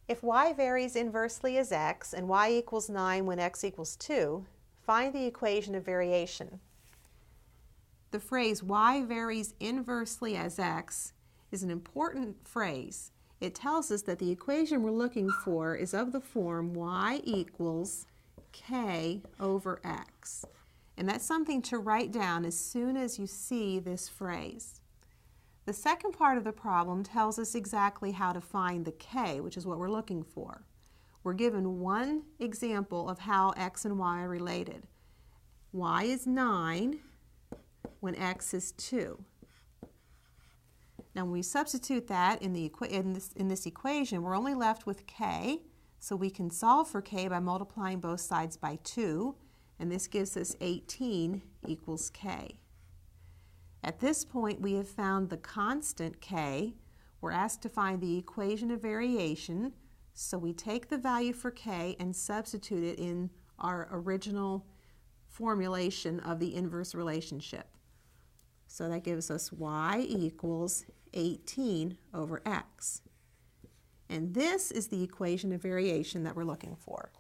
If y varies inversely as x and y equals 9 when x equals 2, find the equation of variation. The phrase y varies inversely as x is an important phrase. It tells us that the equation we're looking for is of the form y equals k over x. And that's something to write down as soon as you see this phrase. The second part of the problem tells us exactly how to find the k, which is what we're looking for. We're given one example of how x and y are related. Y is 9 when x is 2. Now when we substitute that in this equation, we're only left with k, so we can solve for k by multiplying both sides by 2, and this gives us 18 equals k. At this point, we have found the constant k. We're asked to find the equation of variation, so we take the value for k and substitute it in our original formulation of the inverse relationship. So that gives us y equals 18 over x. And this is the equation of variation that we're looking for.